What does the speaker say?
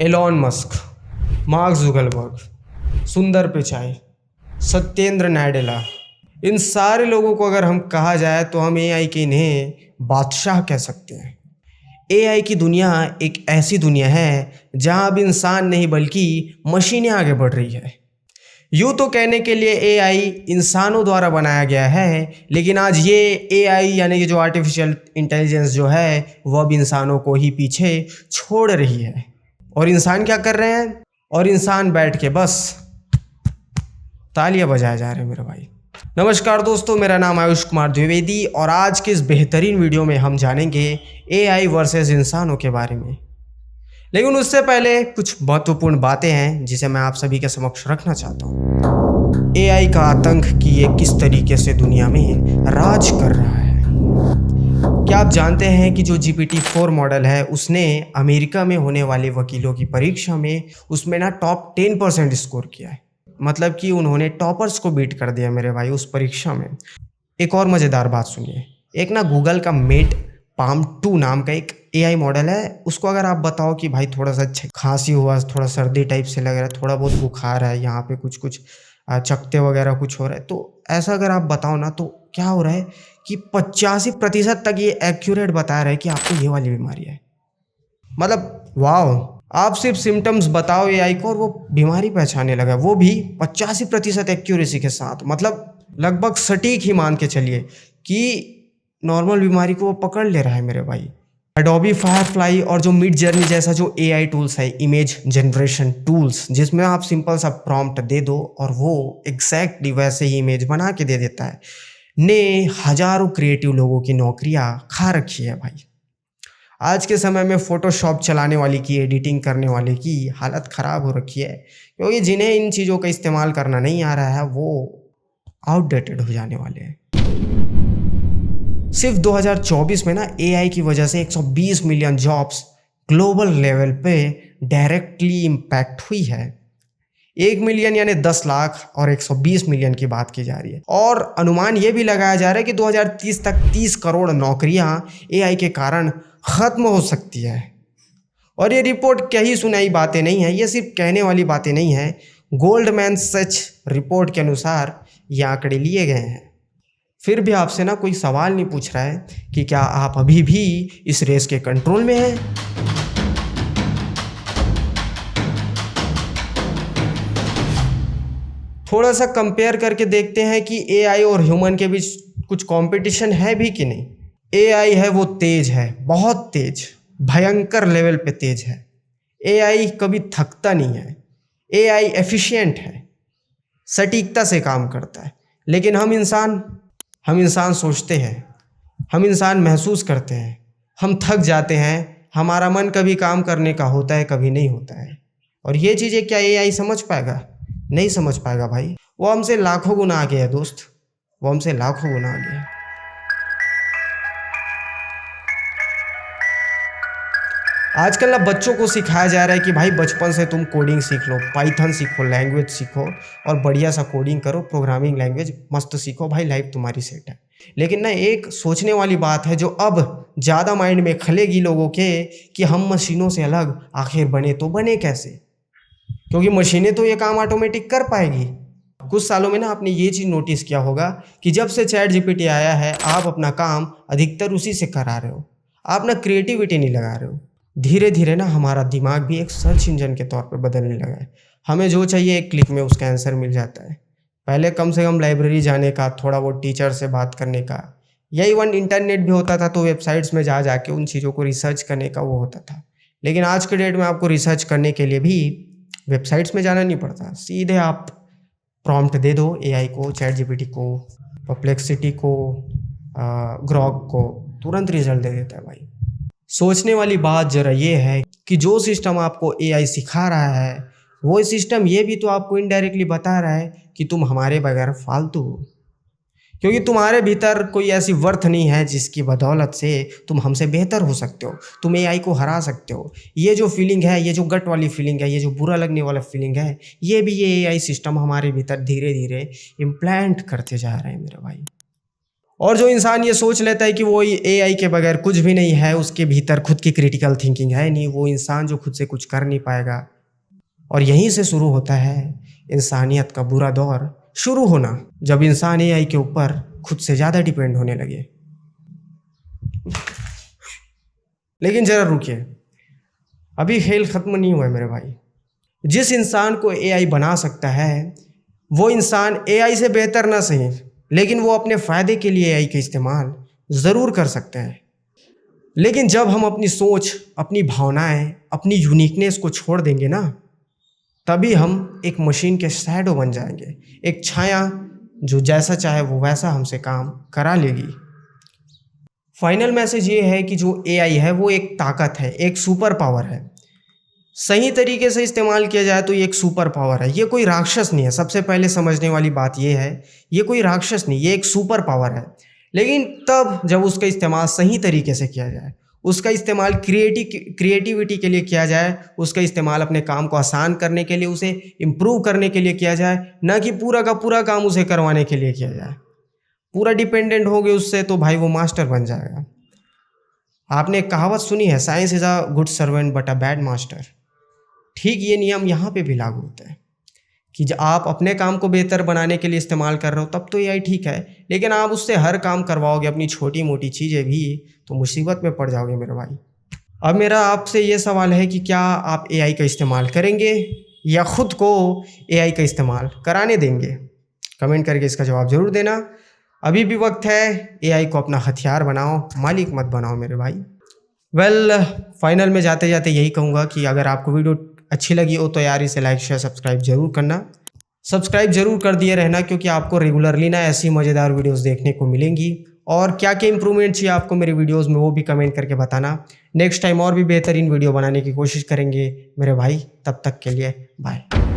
Elon Musk, mark जुगलबर्ग, सुंदर पिचाई, सत्येंद्र नाडेला, इन सारे लोगों को अगर हम कहा जाए तो हम एआई के इन्हें बादशाह कह सकते हैं। एआई की दुनिया एक ऐसी दुनिया है जहां अब इंसान नहीं बल्कि मशीनें आगे बढ़ रही है। यूँ तो कहने के लिए एआई इंसानों द्वारा बनाया गया है, लेकिन आज ये एआई यानी कि जो आर्टिफिशियल इंटेलिजेंस जो है वो अब इंसानों को ही पीछे छोड़ रही है। और इंसान क्या कर रहे हैं? और इंसान बैठ के बस तालियां बजाए जा रहे हैं मेरे भाई। नमस्कार दोस्तों, मेरा नाम आयुष कुमार द्विवेदी और आज के इस बेहतरीन वीडियो में हम जानेंगे एआई वर्सेस इंसानों के बारे में। लेकिन उससे पहले कुछ महत्वपूर्ण बातें हैं जिसे मैं आप सभी के समक्ष रखना चाहता हूँ। एआई का आतंक कि ये किस तरीके से दुनिया में राज कर रहा है। क्या आप जानते हैं कि जो GPT-4 मॉडल है उसने अमेरिका में होने वाले वकीलों की परीक्षा में उसमें ना टॉप 10% स्कोर किया है। मतलब कि उन्होंने टॉपर्स को बीट कर दिया मेरे भाई उस परीक्षा में। एक और मज़ेदार बात सुनिए, एक ना गूगल का मेट पाम 2 नाम का एक एआई मॉडल है, उसको अगर आप बताओ कि भाई थोड़ा सा खांसी हुआ, थोड़ा सर्दी टाइप से लग रहा है, थोड़ा बहुत बुखार है, यहाँ पे कुछ कुछ चकते वगैरह कुछ हो रहा है, तो ऐसा अगर आप बताओ ना तो क्या हो रहा है कि 85% तक ये एक्यूरेट बता रहा है कि आपको ये वाली बीमारी है। मतलब वाह, आप सिर्फ सिम्टम्स बताओ एआई को और वो बीमारी पहचानने लगा, वो भी 85% एक्यूरेसी के साथ। मतलब लगभग सटीक ही मान के चलिए कि नॉर्मल बीमारी को वो पकड़ ले रहा है मेरे भाई। एडोबी फायरफ्लाई और जो मिड जर्नी जैसा जो एआई टूल्स है, इमेज जनरेशन टूल्स, जिसमें आप सिंपल सा प्रॉम्प्ट दे दो और वो एग्जैक्टली वैसे ही इमेज बना के दे देता है, ने हजारों क्रिएटिव लोगों की नौकरियां खा रखी है भाई। आज के समय में फोटोशॉप चलाने वाले की, एडिटिंग करने वाले की हालत ख़राब हो रखी है, क्योंकि जिन्हें इन चीज़ों का इस्तेमाल करना नहीं आ रहा है वो आउटडेटेड हो जाने वाले हैं। सिर्फ 2024 में ना एआई की वजह से 120 मिलियन जॉब्स ग्लोबल लेवल पे डायरेक्टली इम्पैक्ट हुई है। 1 मिलियन यानी 10 लाख और 120 मिलियन की बात की जा रही है। और अनुमान ये भी लगाया जा रहा है कि 2030 तक 30 करोड़ नौकरियां एआई के कारण ख़त्म हो सकती है। और ये रिपोर्ट कही सुनाई बातें नहीं है, ये सिर्फ कहने वाली बातें नहीं है। गोल्डमैन सच रिपोर्ट के अनुसार ये आंकड़े लिए गए हैं। फिर भी आपसे ना कोई सवाल नहीं पूछ रहा है कि क्या आप अभी भी इस रेस के कंट्रोल में हैं। थोड़ा सा कंपेयर करके देखते हैं कि एआई और ह्यूमन के बीच कुछ कंपटीशन है भी कि नहीं। एआई है वो तेज है, बहुत तेज, भयंकर लेवल पे तेज है। एआई कभी थकता नहीं है। एआई एफिशिएंट है, सटीकता से काम करता है। लेकिन हम इंसान सोचते हैं, हम इंसान महसूस करते हैं, हम थक जाते हैं, हमारा मन कभी काम करने का होता है, कभी नहीं होता है। और ये चीज़ें क्या एआई समझ पाएगा? नहीं समझ पाएगा भाई। वो हमसे लाखों गुना आगे है दोस्त, वो हमसे लाखों गुना आगे है। आजकल ना बच्चों को सिखाया जा रहा है कि भाई बचपन से तुम कोडिंग सीख लो, पाइथन सीखो, लैंग्वेज सीखो और बढ़िया सा कोडिंग करो, प्रोग्रामिंग लैंग्वेज मस्त सीखो, भाई लाइफ तुम्हारी सेट है। लेकिन ना एक सोचने वाली बात है जो अब ज़्यादा माइंड में खलेगी लोगों के कि हम मशीनों से अलग आखिर बने तो बने कैसे? क्योंकि मशीनें तो ये काम ऑटोमेटिक कर पाएगी। कुछ सालों में ना आपने ये चीज़ नोटिस किया होगा कि जब से चैट जीपीटी आया है आप अपना काम अधिकतर उसी से करा रहे हो, आप ना क्रिएटिविटी नहीं लगा रहे हो। धीरे धीरे ना हमारा दिमाग भी एक सर्च इंजन के तौर पे बदलने लगा है। हमें जो चाहिए एक क्लिक में उसका आंसर मिल जाता है। पहले कम से कम लाइब्रेरी जाने का, थोड़ा बहुत टीचर से बात करने का, या इवन इंटरनेट भी होता था तो वेबसाइट्स में जा जाके उन चीज़ों को रिसर्च करने का वो होता था। लेकिन आज के डेट में आपको रिसर्च करने के लिए भी वेबसाइट्स में जाना नहीं पड़ता, सीधे आप प्रॉम्प्ट दे दो एआई को, चैट जीपीटी को, परप्लेक्सिटी को, ग्रॉक को, तुरंत रिजल्ट दे देता है भाई। सोचने वाली बात जरा ये है कि जो सिस्टम आपको एआई सिखा रहा है वो सिस्टम ये भी तो आपको इनडायरेक्टली बता रहा है कि तुम हमारे बगैर फालतू हो, क्योंकि तुम्हारे भीतर कोई ऐसी वर्थ नहीं है जिसकी बदौलत से तुम हमसे बेहतर हो सकते हो, तुम एआई को हरा सकते हो। ये जो फीलिंग है, ये जो गट वाली फीलिंग है, ये जो बुरा लगने वाला फीलिंग है, ये भी ये एआई सिस्टम हमारे भीतर धीरे धीरे इम्प्लांट करते जा रहे हैं मेरे भाई। और जो इंसान ये सोच लेता है कि वो एआई के बगैर कुछ भी नहीं है, उसके भीतर खुद की क्रिटिकल थिंकिंग है नहीं, वो इंसान जो खुद से कुछ कर नहीं पाएगा। और यहीं से शुरू होता है इंसानियत का बुरा दौर शुरू होना, जब इंसान एआई के ऊपर खुद से ज़्यादा डिपेंड होने लगे। लेकिन ज़रा रुकिए, अभी खेल ख़त्म नहीं हुआ है मेरे भाई। जिस इंसान को एआई बना सकता है वो इंसान एआई से बेहतर ना सही, लेकिन वो अपने फ़ायदे के लिए एआई का इस्तेमाल ज़रूर कर सकते हैं। लेकिन जब हम अपनी सोच, अपनी भावनाएं, अपनी यूनिकनेस को छोड़ देंगे ना, तभी हम एक मशीन के शैडो बन जाएंगे, एक छाया जो जैसा चाहे वो वैसा हमसे काम करा लेगी। फाइनल मैसेज ये है कि जो एआई है वो एक ताकत है, एक सुपर पावर है। सही तरीके से इस्तेमाल किया जाए तो ये एक सुपर पावर है, ये कोई राक्षस नहीं है। सबसे पहले समझने वाली बात ये है, ये कोई राक्षस नहीं, ये एक सुपर पावर है। लेकिन तब जब उसका इस्तेमाल सही तरीके से किया जाए, उसका इस्तेमाल क्रिएटिविटी के लिए किया जाए, उसका इस्तेमाल अपने काम को आसान करने के लिए, उसे इम्प्रूव करने के लिए किया जाए, ना कि पूरा का पूरा काम उसे करवाने के लिए किया जाए। पूरा डिपेंडेंट हो गए उससे तो भाई वो मास्टर बन जाएगा। आपने एक कहावत सुनी है, science is a good servant but a bad master. ठीक ये नियम यहाँ पे भी लागू होता है कि जब आप अपने काम को बेहतर बनाने के लिए इस्तेमाल कर रहे हो तब तो एआई ठीक है, लेकिन आप उससे हर काम करवाओगे, अपनी छोटी मोटी चीज़ें भी, तो मुसीबत में पड़ जाओगे मेरे भाई। अब मेरा आपसे ये सवाल है कि क्या आप एआई का इस्तेमाल करेंगे या ख़ुद को एआई का इस्तेमाल कराने देंगे? कमेंट करके इसका जवाब ज़रूर देना। अभी भी वक्त है, एआई को अपना हथियार बनाओ, मालिक मत बनाओ मेरे भाई। फाइनल में जाते जाते यही कहूँगा कि अगर आपको वीडियो अच्छी लगी हो तो यार इसे लाइक शेयर सब्सक्राइब जरूर करना। सब्सक्राइब जरूर कर दिए रहना, क्योंकि आपको रेगुलरली ना ऐसी मज़ेदार वीडियोस देखने को मिलेंगी। और क्या क्या इंप्रूवमेंट चाहिए आपको मेरे वीडियोस में वो भी कमेंट करके बताना। नेक्स्ट टाइम और भी बेहतरीन वीडियो बनाने की कोशिश करेंगे मेरे भाई। तब तक के लिए बाय।